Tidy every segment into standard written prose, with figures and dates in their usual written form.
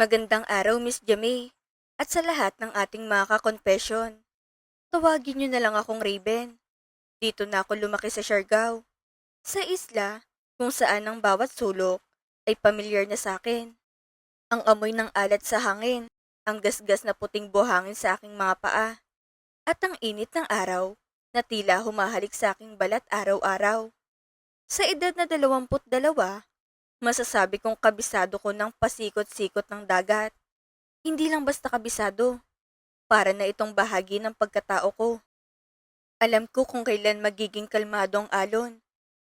Magandang araw, Miss Jamie. At sa lahat ng ating mga ka-confession. Tawagin niyo na lang akong Raven. Dito na ako lumaki sa Siargao. Sa isla, kung saan ang bawat sulok ay pamilyar na sa akin. Ang amoy ng alat sa hangin, ang gasgas na puting buhangin sa aking mga paa, at ang init ng araw na tila humahalik sa aking balat araw-araw. Sa edad na 22, masasabi kong kabisado ko ng pasikot-sikot ng dagat. Hindi lang basta kabisado, para na itong bahagi ng pagkatao ko. Alam ko kung kailan magiging kalmado ang alon,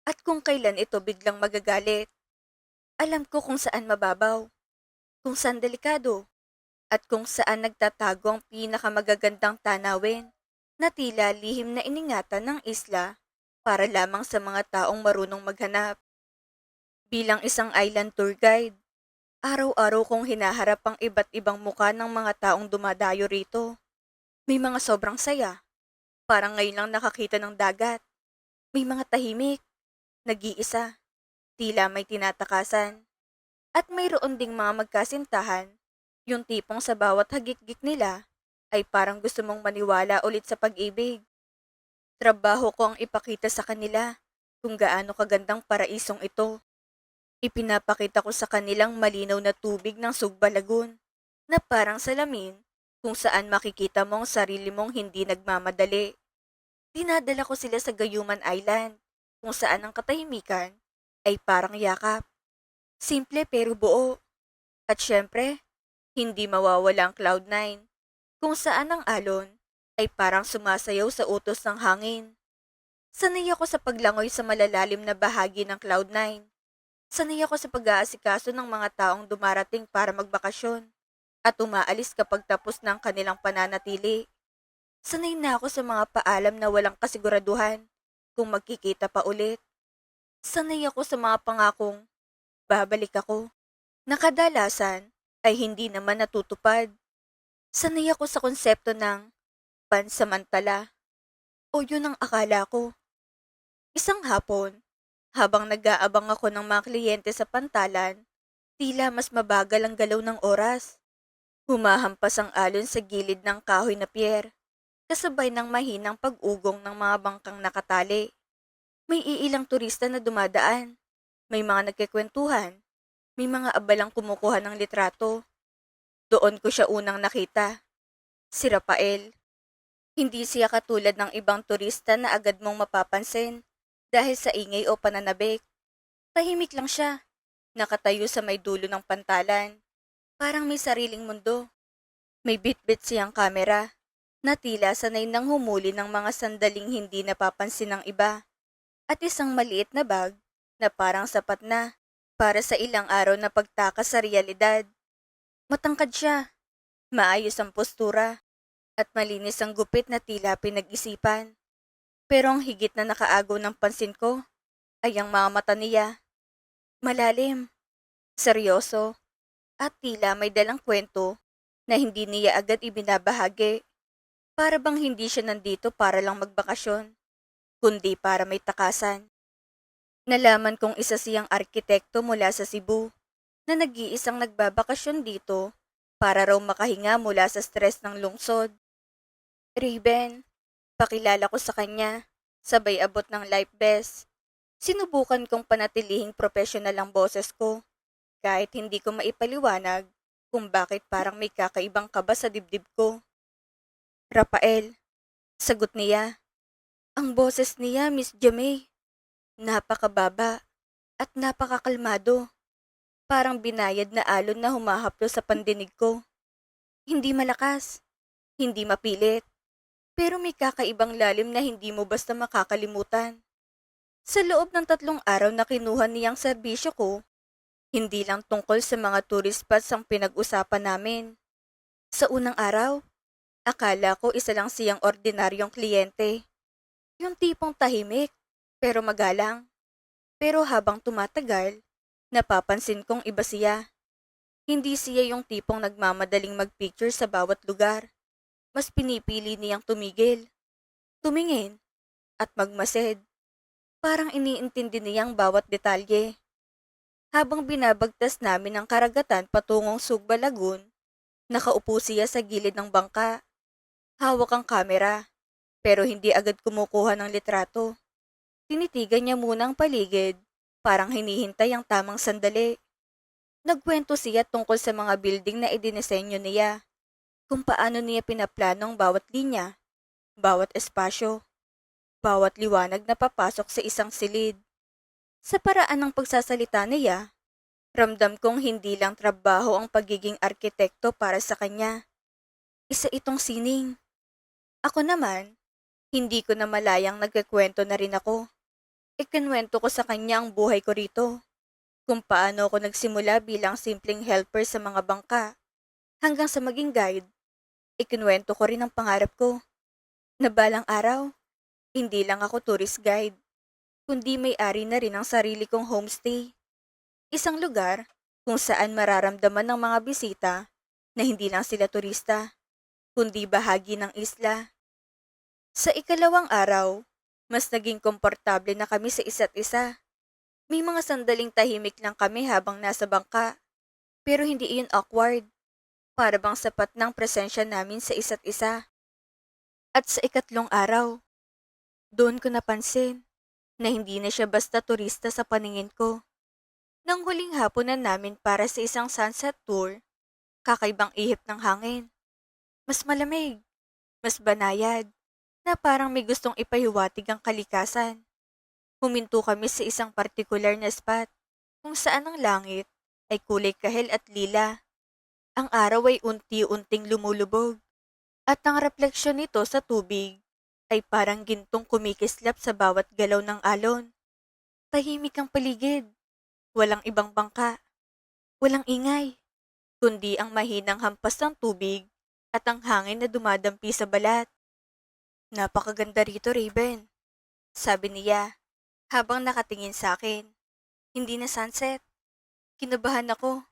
at kung kailan ito biglang magagalit. Alam ko kung saan mababaw, kung saan delikado, at kung saan nagtatago ang pinakamagagandang tanawin na tila lihim na iningatan ng isla para lamang sa mga taong marunong maghanap. Bilang isang island tour guide, araw-araw kong hinaharap ang iba't ibang muka ng mga taong dumadayo rito. May mga sobrang saya, parang ngayon lang nakakita ng dagat. May mga tahimik, nag-iisa, tila may tinatakasan. At mayroon ding mga magkasintahan, yung tipong sa bawat hagik-gik nila ay parang gusto mong maniwala ulit sa pag-ibig. Trabaho ko ang ipakita sa kanila kung gaano kagandang paraisong ito. Ipinapakita ko sa kanilang malinaw na tubig ng Sugba Lagoon na parang salamin kung saan makikita mo ang sarili mong hindi nagmamadali. Dinadala ko sila sa Gayuman Island kung saan ang katahimikan ay parang yakap. Simple pero buo. At syempre, hindi mawawala ang Cloud9 kung saan ang alon ay parang sumasayaw sa utos ng hangin. Sanay ako sa paglangoy sa malalalim na bahagi ng Cloud9. Sanay ako sa pag-aasikaso ng mga taong dumarating para magbakasyon at umaalis kapag tapos ng kanilang pananatili. Sanay na ako sa mga paalam na walang kasiguraduhan kung magkikita pa ulit. Sanay ako sa mga pangakong babalik ako na kadalasan ay hindi naman natutupad. Sanay ako sa konsepto ng pansamantala o yun ang akala ko. Isang hapon, habang nag-aabang ako ng mga kliyente sa pantalan, tila mas mabagal ang galaw ng oras. Humahampas ang alon sa gilid ng kahoy na pier, kasabay ng mahinang pag-ugong ng mga bangkang nakatali. May iilang turista na dumadaan, may mga nagkikwentuhan, may mga abalang kumukuha ng litrato. Doon ko siya unang nakita, si Rafael. Hindi siya katulad ng ibang turista na agad mong mapapansin dahil sa ingay o pananabik. Tahimik lang siya, nakatayo sa may dulo ng pantalan. Parang may sariling mundo. May bitbit siyang kamera na tila sanay nang humuli ng mga sandaling hindi napapansin ng iba. At isang maliit na bag na parang sapat na para sa ilang araw na pagtakas sa realidad. Matangkad siya, maayos ang postura, at malinis ang gupit na tila pinag-isipan. Pero ang higit na nakaagaw ng pansin ko ay ang mga mata niya. Malalim, seryoso, at tila may dalang kwento na hindi niya agad ibinabahagi. Para bang hindi siya nandito para lang magbakasyon, kundi para may takasan. Nalaman kong isa siyang arkitekto mula sa Cebu na nag-iisang nagbabakasyon dito para raw makahinga mula sa stress ng lungsod. Raven, pakilala ko sa kanya, sabay abot ng life vest. Sinubukan kong panatilihing profesional ang boses ko, kahit hindi ko maipaliwanag kung bakit parang may kakaibang kaba sa dibdib ko. Rafael, sagot niya. Ang boses niya, Miss Jamie, napakababa at napakakalmado. Parang binayad na alon na humahaplo sa pandinig ko. Hindi malakas, hindi mapilit, pero may kakaibang lalim na hindi mo basta makakalimutan. Sa loob ng 3 araw na kinuha niyang serbisyo ko, hindi lang tungkol sa mga tourist spots ang pinag-usapan namin. Sa unang araw, akala ko isa lang siyang ordinaryong kliyente. Yung tipong tahimik, pero magalang. Pero habang tumatagal, napapansin kong iba siya. Hindi siya yung tipong nagmamadaling magpicture sa bawat lugar. Mas pinipili niyang tumigil, tumingin, at magmasid. Parang iniintindi niyang bawat detalye. Habang binabagtas namin ang karagatan patungong Sugba Lagoon, nakaupo siya sa gilid ng bangka. Hawak ang kamera, pero hindi agad kumukuha ng litrato. Tinitigan niya muna ang paligid, parang hinihintay ang tamang sandali. Nagkwento siya tungkol sa mga building na idinisenyo niya, kung paano niya pinaplano ang bawat linya, bawat espasyo, bawat liwanag na papasok sa isang silid. Sa paraan ng pagsasalita niya, ramdam kong hindi lang trabaho ang pagiging arkitekto para sa kanya. Isa itong sining. Ako naman, hindi ko na malayang nagkikwento na rin ako. Ikinwento ko sa kanya ang buhay ko rito, kung paano ako nagsimula bilang simpleng helper sa mga bangka, hanggang sa maging guide. Ikinwento ko rin ang pangarap ko, na balang araw, hindi lang ako tourist guide, kundi may-ari na rin ang sarili kong homestay. Isang lugar kung saan mararamdaman ng mga bisita na hindi lang sila turista, kundi bahagi ng isla. Sa ikalawang araw, mas naging komportable na kami sa isa't isa. May mga sandaling tahimik lang kami habang nasa bangka, pero hindi iyon awkward. Para bang sapat ng presensya namin sa isa't isa. At sa ikatlong araw, doon ko napansin na hindi na siya basta turista sa paningin ko. Nang huling hapunan namin para sa isang sunset tour, kakaibang ihip ng hangin. Mas malamig, mas banayad, na parang may gustong ipahiwatig ang kalikasan. Huminto kami sa isang partikular na spot kung saan ang langit ay kulay kahel at lila. Ang araw ay unti-unting lumulubog at ang refleksyon nito sa tubig ay parang gintong kumikislap sa bawat galaw ng alon. Tahimik ang paligid, walang ibang bangka, walang ingay, kundi ang mahinang hampas ng tubig at ang hangin na dumadampi sa balat. Napakaganda rito, Raven, sabi niya habang nakatingin sa akin. Hindi na sunset. Kinabahan ako.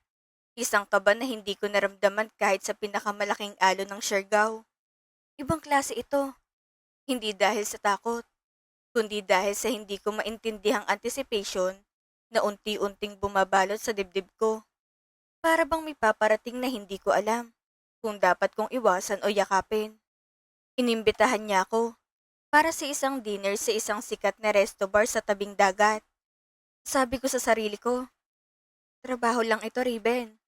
Isang kaba na hindi ko naramdaman kahit sa pinakamalaking alon ng Siargao. Ibang klase ito. Hindi dahil sa takot, kundi dahil sa hindi ko maintindihang anticipation na unti-unting bumabalot sa dibdib ko. Para bang may paparating na hindi ko alam kung dapat kong iwasan o yakapin. Inimbitahan niya ako para sa isang dinner sa isang sikat na resto bar sa tabing dagat. Sabi ko sa sarili ko, trabaho lang ito, Raven.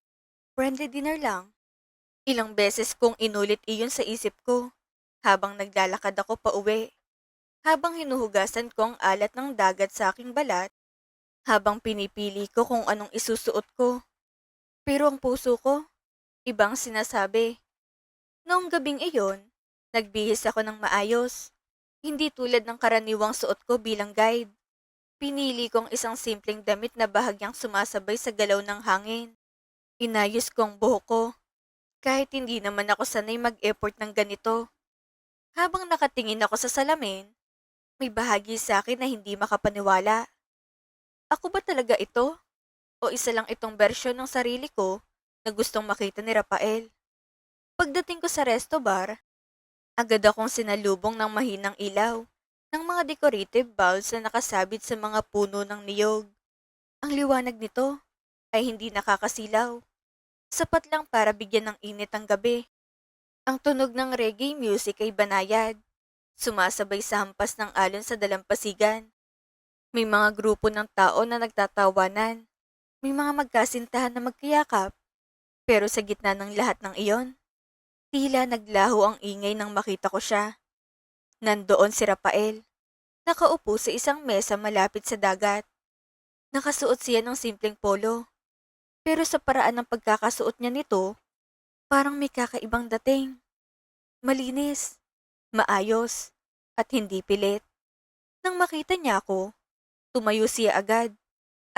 Friendly dinner lang. Ilang beses kong inulit iyon sa isip ko habang naglalakad ako pa uwi. Habang hinuhugasan ko ang alat ng dagat sa aking balat, habang pinipili ko kung anong isusuot ko. Pero ang puso ko, ibang sinasabi. Noong gabing iyon, nagbihis ako ng maayos. Hindi tulad ng karaniwang suot ko bilang guide. Pinili kong isang simpleng damit na bahagyang sumasabay sa galaw ng hangin. Inayos ko ang buhok ko, kahit hindi naman ako sanay mag-effort ng ganito. Habang nakatingin ako sa salamin, may bahagi sa akin na hindi makapaniwala. Ako ba talaga ito? O isa lang itong bersyon ng sarili ko na gustong makita ni Rafael? Pagdating ko sa resto bar, agad akong sinalubong ng mahinang ilaw ng mga decorative bulbs na nakasabit sa mga puno ng niyog. Ang liwanag nito ay hindi nakakasilaw. Sapat lang para bigyan ng init ang gabi. Ang tunog ng reggae music ay banayad, sumasabay sa hampas ng alon sa dalampasigan. May mga grupo ng tao na nagtatawanan. May mga magkasintahan na magkayakap. Pero sa gitna ng lahat ng iyon, tila naglaho ang ingay nang makita ko siya. Nandoon si Rafael, nakaupo sa isang mesa malapit sa dagat. Nakasuot siya ng simpleng polo. Pero sa paraan ng pagkakasuot niya nito, parang may kakaibang dating. Malinis, maayos, at hindi pilit. Nang makita niya ako, tumayo siya agad.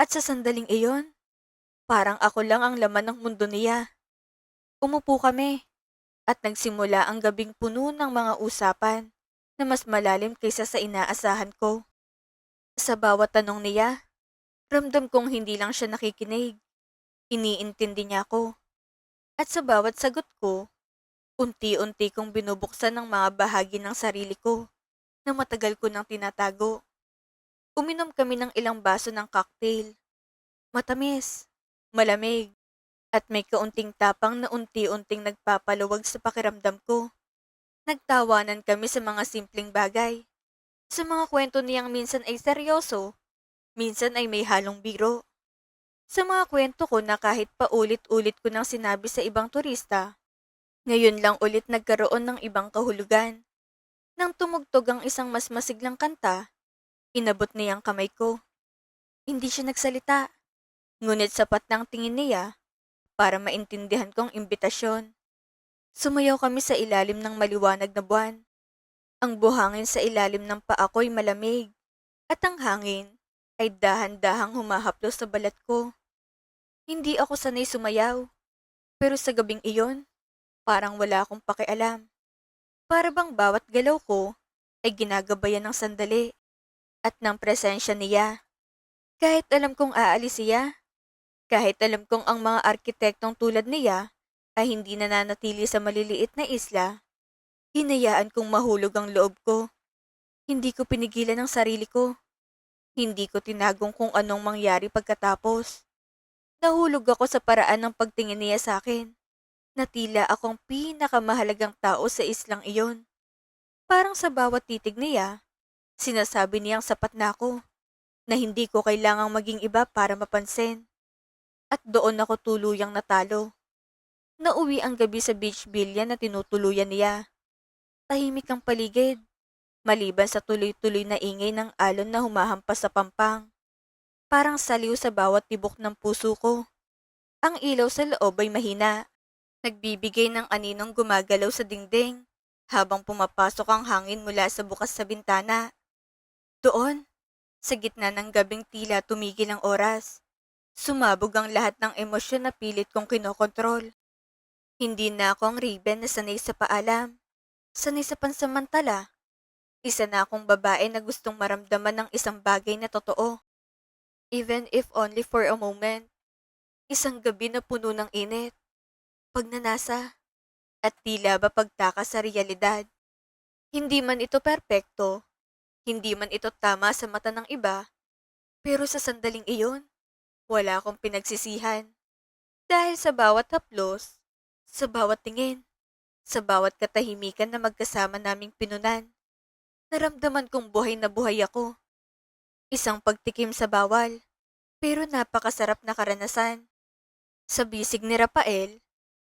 At sa sandaling iyon, parang ako lang ang laman ng mundo niya. Umupo kami at nagsimula ang gabing puno ng mga usapan na mas malalim kaysa sa inaasahan ko. Sa bawat tanong niya, ramdam kong hindi lang siya nakikinig. Iniintindi niya ako. At sa bawat sagot ko, unti-unti kong binubuksan ng mga bahagi ng sarili ko na matagal ko nang tinatago. Uminom kami ng ilang baso ng cocktail. Matamis, malamig, at may kaunting tapang na unti-unting nagpapaluwag sa pakiramdam ko. Nagtawanan kami sa mga simpleng bagay. Sa mga kwento niyang minsan ay seryoso, minsan ay may halong biro. Sa mga kwento ko na kahit paulit-ulit ko nang sinabi sa ibang turista, ngayon lang ulit nagkaroon ng ibang kahulugan. Nang tumugtog ang isang mas masiglang kanta, inabot niya ang kamay ko. Hindi siya nagsalita, ngunit sapat ng tingin niya para maintindihan kong imbitasyon. Sumayaw kami sa ilalim ng maliwanag na buwan. Ang buhangin sa ilalim ng paa ko'y malamig, at ang hangin ay dahan-dahang humahaplos sa balat ko. Hindi ako sanay sumayaw, pero sa gabing iyon, parang wala akong pakialam. Para bang bawat galaw ko ay ginagabayan ng sandali at ng presensya niya. Kahit alam kong aalis siya, kahit alam kong ang mga arkitektong tulad niya ay hindi nananatili sa maliliit na isla, hinayaan kong mahulog ang loob ko. Hindi ko pinigilan ang sarili ko. Hindi ko tinagong kung anong mangyari pagkatapos. Nahulog ako sa paraan ng pagtingin niya sa akin, na tila akong pinakamahalagang tao sa islang iyon. Parang sa bawat titig niya, sinasabi niyang sapat na ako, na hindi ko kailangang maging iba para mapansin. At doon ako tuluyang natalo. Nauwi ang gabi sa beach villa na tinutuluyan niya. Tahimik ang paligid, maliban sa tuloy-tuloy na ingay ng alon na humahampas sa pampang. Parang saliw sa bawat tibok ng puso ko. Ang ilaw sa loob ay mahina, nagbibigay ng aninong gumagalaw sa dingding habang pumapasok ang hangin mula sa bukas sa bintana. Doon, sa gitna ng gabing tila tumigil ang oras, sumabog ang lahat ng emosyon na pilit kong kinokontrol. Hindi na ako ang Raven na sanay sa paalam, sanay sa pansamantala. Isa na akong babae na gustong maramdaman ng isang bagay na totoo. Even if only for a moment. Isang gabi na puno ng init, pagnanasa, at tila ba pagtakas sa realidad. Hindi man ito perpekto, hindi man ito tama sa mata ng iba, pero sa sandaling iyon, wala akong pinagsisihan. Dahil sa bawat haplos, sa bawat tingin, sa bawat katahimikan na magkasama naming pinunan, naramdaman kong buhay na buhay ako. Isang pagtikim sa bawal, pero napakasarap na karanasan. Sa bisig ni Rafael,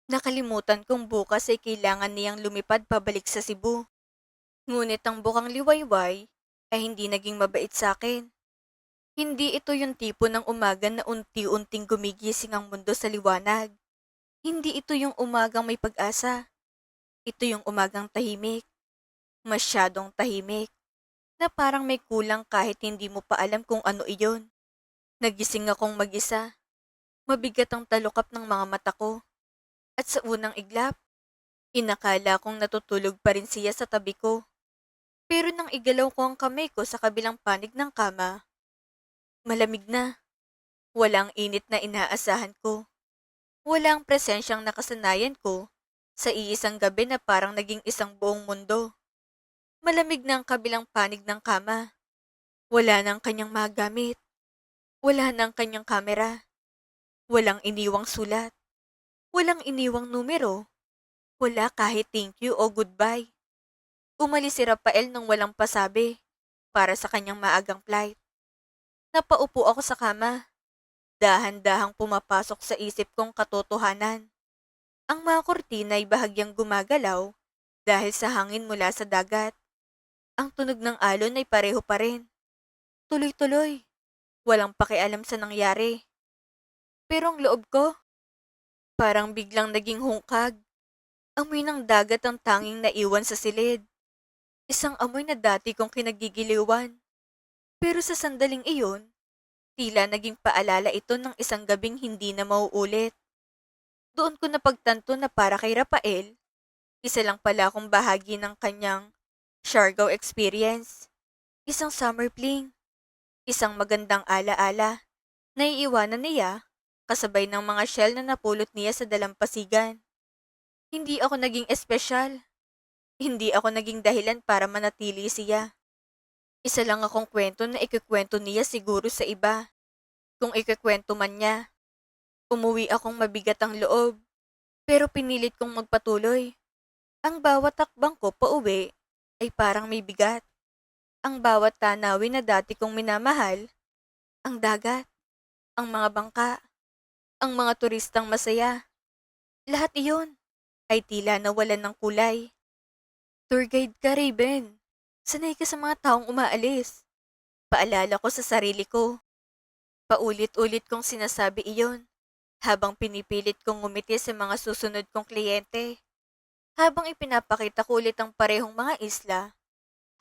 nakalimutan kong bukas ay kailangan niyang lumipad pabalik sa Cebu. Ngunit ang bukang liwayway ay hindi naging mabait sa akin. Hindi ito yung tipo ng umaga na unti-unting gumigising ang mundo sa liwanag. Hindi ito yung umagang may pag-asa. Ito yung umagang tahimik. Masyadong tahimik. Na parang may kulang kahit hindi mo pa alam kung ano iyon. Nagising akong mag-isa. Mabigat ang talukap ng mga mata ko. At sa unang iglap, inakala kong natutulog pa rin siya sa tabi ko. Pero nang igalaw ko ang kamay ko sa kabilang panig ng kama, malamig na. Walang init na inaasahan ko. Walang presensyang nakasanayan ko sa iisang gabi na parang naging isang buong mundo. Malamig na ang kabilang panig ng kama. Wala nang kanyang mga gamit. Wala nang kanyang kamera. Walang iniwang sulat. Walang iniwang numero. Wala kahit thank you o goodbye. Umalis si Rafael nang walang pasabi para sa kanyang maagang flight. Napaupo ako sa kama. Dahan-dahang pumapasok sa isip kong katotohanan. Ang mga kortina ay bahagyang gumagalaw dahil sa hangin mula sa dagat. Ang tunog ng alon ay pareho pa rin. Tuloy-tuloy. Walang pakialam sa nangyari. Pero ang loob ko, parang biglang naging hungkag. Amoy ng dagat ang tanging naiwan sa silid. Isang amoy na dati kong kinagigiliwan. Pero sa sandaling iyon, tila naging paalala ito ng isang gabing hindi na mauulit. Doon ko napagtanto na para kay Rafael, isa lang pala akong bahagi ng kanyang Siargao experience. Isang summer fling. Isang magandang ala-ala na iiwanan niya kasabay ng mga shell na napulot niya sa dalampasigan. Hindi ako naging espesyal. Hindi ako naging dahilan para manatili siya. Isa lang akong kwento na ikikwento niya siguro sa iba. kung ikikwento man niya. Umuwi akong mabigat ang loob, pero pinilit kong magpatuloy. Ang bawat takbang ko pauwi ay parang may bigat. Ang bawat tanawin na dati kong minamahal, ang dagat, ang mga bangka, ang mga turistang masaya, lahat iyon ay tila nawalan ng kulay. Tour guide ka, Raven. Sanay ka sa mga taong umaalis. Paalala ko sa sarili ko. Paulit-ulit kong sinasabi iyon habang pinipilit kong ngumiti sa mga susunod kong kliyente. Habang ipinapakita ko ulit ang parehong mga isla,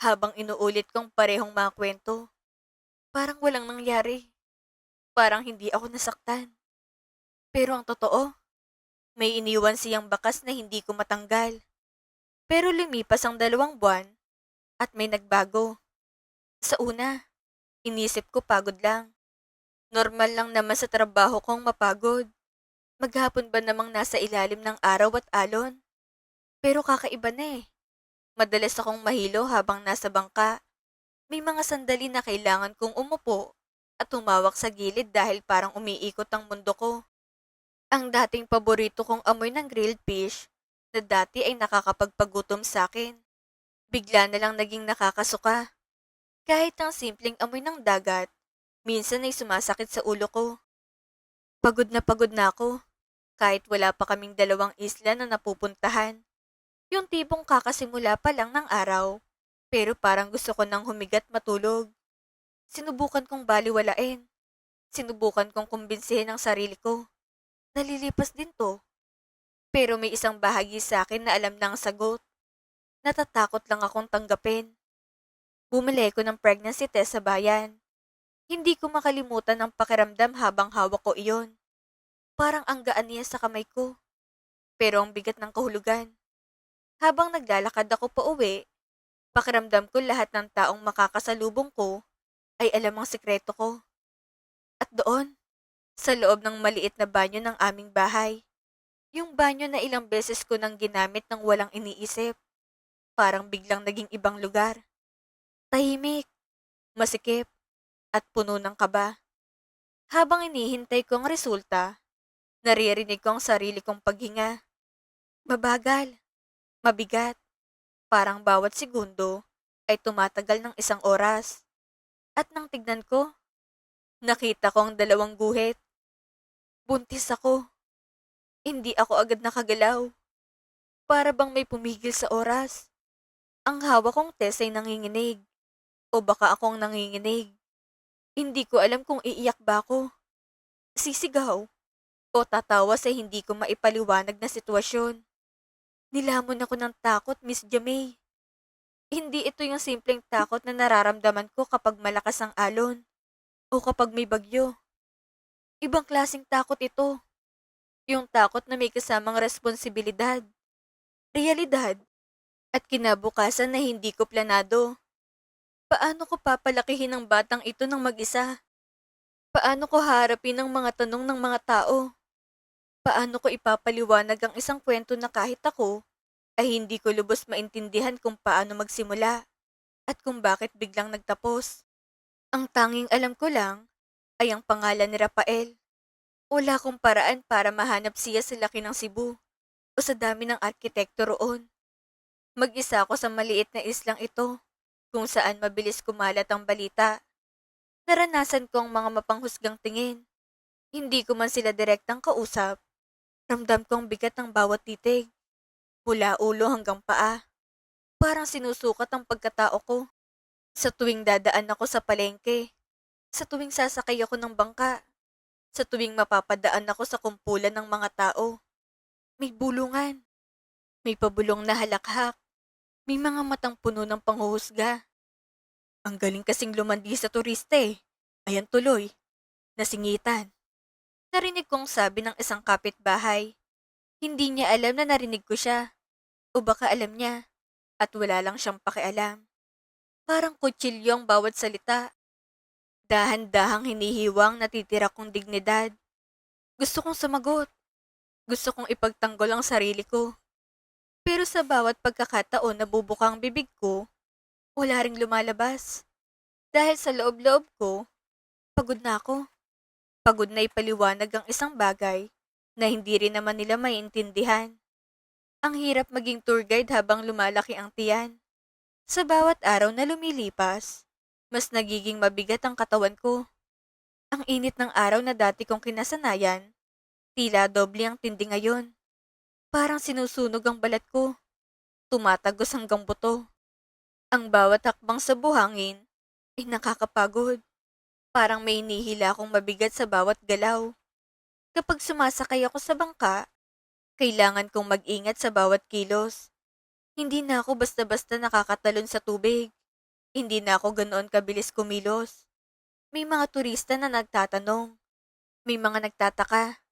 habang inuulit kong parehong mga kwento. Parang walang nangyari. Parang hindi ako nasaktan. Pero ang totoo, may iniwan siyang bakas na hindi ko matanggal. Pero lumipas ang 2 buwan at may nagbago. Sa una, inisip ko pagod lang. Normal lang naman sa trabaho kong mapagod. Maghapon ba namang nasa ilalim ng araw at alon? Pero kakaiba na eh. Madalas akong mahilo habang nasa bangka. May mga sandali na kailangan kong umupo at humawak sa gilid dahil parang umiikot ang mundo ko. Ang dating paborito kong amoy ng grilled fish na dati ay nakakapagpagutom sa akin. Bigla na lang naging nakakasuka. Kahit ang simpleng amoy ng dagat, minsan ay sumasakit sa ulo ko. Pagod na ako, kahit wala pa kaming 2 isla na napupuntahan. Yung tipong kakasimula pa lang ng araw, pero parang gusto ko nang humigat matulog. Sinubukan kong baliwalain. Sinubukan kong kumbinsihin ang sarili ko. Nalilipas din to. Pero may isang bahagi sa akin na alam na ang sagot. Natatakot lang akong tanggapin. Bumili ko ng pregnancy test sa bayan. Hindi ko makalimutan ang pakiramdam habang hawak ko iyon. Parang ang gaan niya sa kamay ko. Pero ang bigat ng kahulugan. Habang naglalakad ako pa uwi, pakiramdam ko lahat ng taong makakasalubong ko ay alam ang sikreto ko. At doon, sa loob ng maliit na banyo ng aming bahay, yung banyo na ilang beses ko nang ginamit ng walang iniisip, parang biglang naging ibang lugar. Tahimik, masikip, at puno ng kaba. Habang inihintay ko ang resulta, naririnig ko ang sarili kong paghinga. Mabagal, mabigat, parang bawat segundo ay tumatagal ng 1 oras. At nang tignan ko, nakita ko ang 2 guhit. Buntis ako. Hindi ako agad nakagalaw. Para bang may pumigil sa oras. Ang hawak kong test ay nanginginig. O baka akong nanginginig. Hindi ko alam kung iiyak ba ako, sisigaw, o tatawa sa hindi ko maipaliwanag na sitwasyon. Nilamon ako ng takot, Miss Jamay. Hindi ito yung simpleng takot na nararamdaman ko kapag malakas ang alon o kapag may bagyo. Ibang klaseng takot ito. Yung takot na may kasamang responsibilidad, realidad, at kinabukasan na hindi ko planado. Paano ko papalakihin ang batang ito ng mag-isa? Paano ko harapin ang mga tanong ng mga tao? Paano ko ipapaliwanag ang isang kwento na kahit ako ay hindi ko lubos maintindihan kung paano magsimula at kung bakit biglang nagtapos? Ang tanging alam ko lang ay ang pangalan ni Rafael. Wala akong paraan para mahanap siya sa laki ng Cebu o sa dami ng arkitekto roon. Mag-isa ako sa maliit na islang ito kung saan mabilis kumalat ang balita. Naranasan ko ang mga mapanghusgang tingin. Hindi ko man sila direktang kausap. Ramdam ko ang bigat ng bawat titig. Mula ulo hanggang paa. Parang sinusukat ang pagkatao ko. Sa tuwing dadaan ako sa palengke. Sa tuwing sasakay ako ng bangka. Sa tuwing mapapadaan ako sa kumpulan ng mga tao. May bulungan. May pabulong na halakhak. May mga matang puno ng panghuhusga. Ang galing kasing lumandi sa turista eh. Ayan tuloy. Nasingitan. Narinig kong sabi ng isang kapitbahay. Hindi niya alam na narinig ko siya. O baka alam niya. At wala lang siyang pakialam. Parang kutsilyo ang bawat salita. Dahan-dahang hinihiwang natitira kong dignidad. Gusto kong sumagot. Gusto kong ipagtanggol ang sarili ko. Pero sa bawat pagkakataon na bubukang bibig ko, wala ring lumalabas. Dahil sa loob-loob ko, pagod na ako. Pagod na ipaliwanag ang isang bagay na hindi rin naman nila maiintindihan. Ang hirap maging tour guide habang lumalaki ang tiyan. Sa bawat araw na lumilipas, mas nagiging mabigat ang katawan ko. Ang init ng araw na dati kong kinasanayan, tila doble ang tindi ngayon. Parang sinusunog ang balat ko, tumatagos hanggang buto. Ang bawat hakbang sa buhangin ay nakakapagod. Parang may inihila akong mabigat sa bawat galaw. Kapag sumasakay ako sa bangka, kailangan kong mag-ingat sa bawat kilos. Hindi na ako basta-basta nakakatalon sa tubig. Hindi na ako ganoon kabilis kumilos. May mga turista na nagtatanong, may mga nagtataka,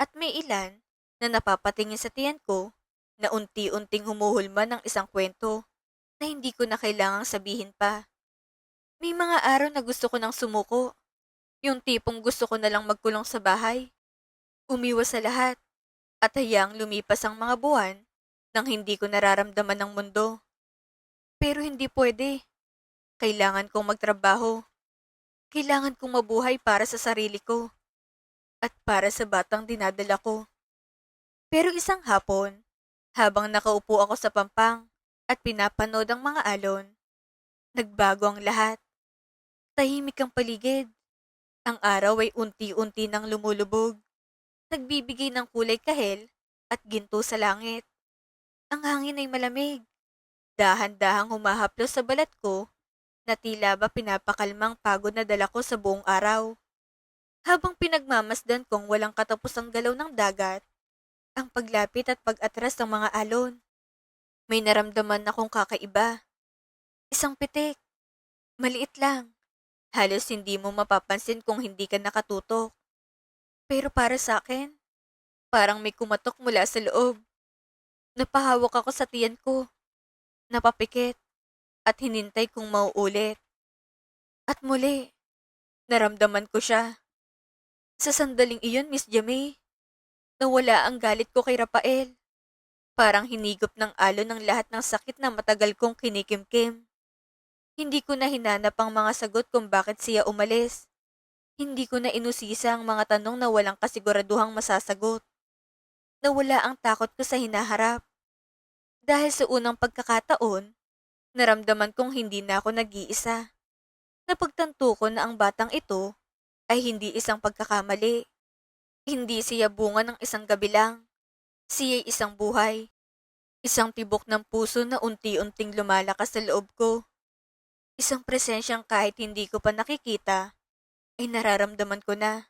at may ilan na napapatingin sa tiyan ko na unti-unting humuhulma ng isang kwento na hindi ko na kailangang sabihin pa. May mga araw na gusto ko nang sumuko, yung tipong gusto ko na lang magkulong sa bahay, umiwas sa lahat, at hayaang lumipas ang mga buwan nang hindi ko nararamdaman ng mundo. Pero hindi pwede. Kailangan kong magtrabaho. Kailangan kong mabuhay para sa sarili ko at para sa batang dinadala ko. Pero isang hapon, habang nakaupo ako sa pampang at pinapanood ang mga alon, nagbago ang lahat. Tahimik ang paligid. Ang araw ay unti-unti nang lumulubog. Nagbibigay ng kulay kahel at ginto sa langit. Ang hangin ay malamig. Dahan-dahang humahaplos sa balat ko na tila ba pinapakalmang pagod na dala ko sa buong araw. Habang pinagmamasdan kong walang katapusang galaw ng dagat, ang paglapit at pag-atras ng mga alon, may naramdaman akong kakaiba. Isang pitik, maliit lang. Halos hindi mo mapapansin kung hindi ka nakatutok. Pero para sa akin, parang may kumatok mula sa loob. Napahawak ako sa tiyan ko, napapikit, at hinintay kong mauulit. At muli, naramdaman ko siya. Sa sandaling iyon, Miss Jamie, nawala ang galit ko kay Rafael. Parang hinigop ng alon ng lahat ng sakit na matagal kong kinikimkim. Hindi ko na hinanap ang mga sagot kung bakit siya umalis. Hindi ko na inusisa ang mga tanong na walang kasiguraduhang masasagot. Nawala ang takot ko sa hinaharap. Dahil sa unang pagkakataon, naramdaman kong hindi na ako nag-iisa. Napagtanto ko na ang batang ito ay hindi isang pagkakamali. Hindi siya bunga ng isang gabi lang. Siya'y isang buhay. Isang tibok ng puso na unti-unting lumalakas sa loob ko. Isang presensyang kahit hindi ko pa nakikita, ay nararamdaman ko na.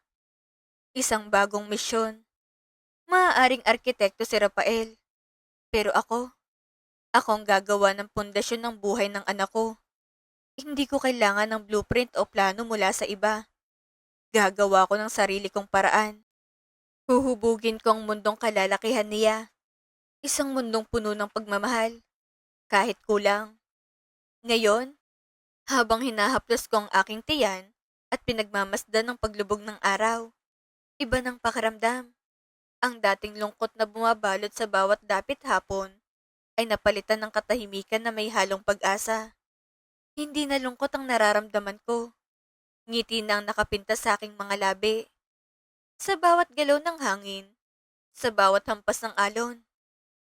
Isang bagong misyon. Maaaring arkitekto si Rafael. Pero ako ang gagawa ng pundasyon ng buhay ng anak ko. Hindi ko kailangan ng blueprint o plano mula sa iba. Gagawa ko ng sarili kong paraan. Huhubugin ko ang mundong kalalakihan niya. Isang mundong puno ng pagmamahal. Kahit kulang. Ngayon, habang hinahaplos ko ang aking tiyan at pinagmamasdan ng paglubog ng araw, iba ng pakiramdam. Ang dating lungkot na bumabalot sa bawat dapit hapon ay napalitan ng katahimikan na may halong pag-asa. Hindi na lungkot ang nararamdaman ko. Ngiti na ang nakapinta sa aking mga labi. Sa bawat galaw ng hangin, sa bawat hampas ng alon,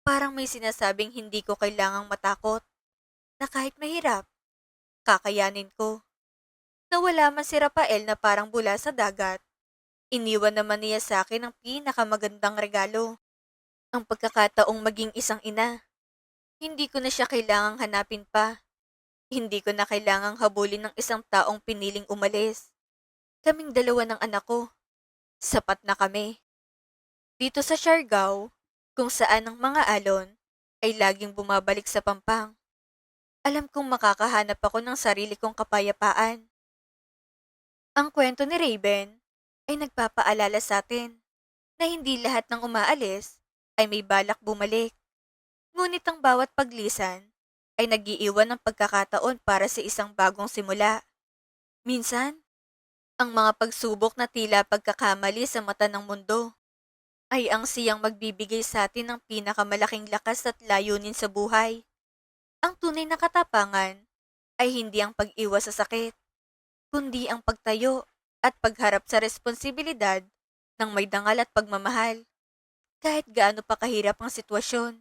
parang may sinasabing hindi ko kailangang matakot, na kahit mahirap, kakayanin ko. Nawala man si Rafael na parang bula sa dagat. Iniwan naman niya sa akin ang pinakamagandang regalo. Ang pagkakataong maging isang ina. Hindi ko na siya kailangang hanapin pa. Hindi ko na kailangang habulin ng isang taong piniling umalis. Kaming dalawa ng anak ko. Sapat na kami. Dito sa Siargao, kung saan ang mga alon ay laging bumabalik sa pampang. Alam kong makakahanap ako ng sarili kong kapayapaan. Ang kwento ni Raven ay nagpapaalala sa atin na hindi lahat ng umaalis ay may balak bumalik. Ngunit ang bawat paglisan ay nagiiwan ng pagkakataon para sa isang bagong simula. Minsan, ang mga pagsubok na tila pagkakamali sa mata ng mundo ay ang siyang magbibigay sa atin ng pinakamalaking lakas at layunin sa buhay. Ang tunay na katapangan ay hindi ang pag-iwas sa sakit, kundi ang pagtayo at pagharap sa responsibilidad ng may dangal at pagmamahal, kahit gaano pa kahirap ang sitwasyon.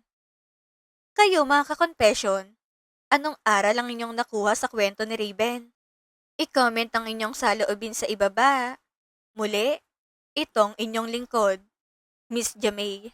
Kayo mga ka-confession, anong aral ang inyong nakuha sa kwento ni Raven? I-comment ang inyong saloobin sa ibaba. Muli, itong inyong lingkod, Miss Jamay.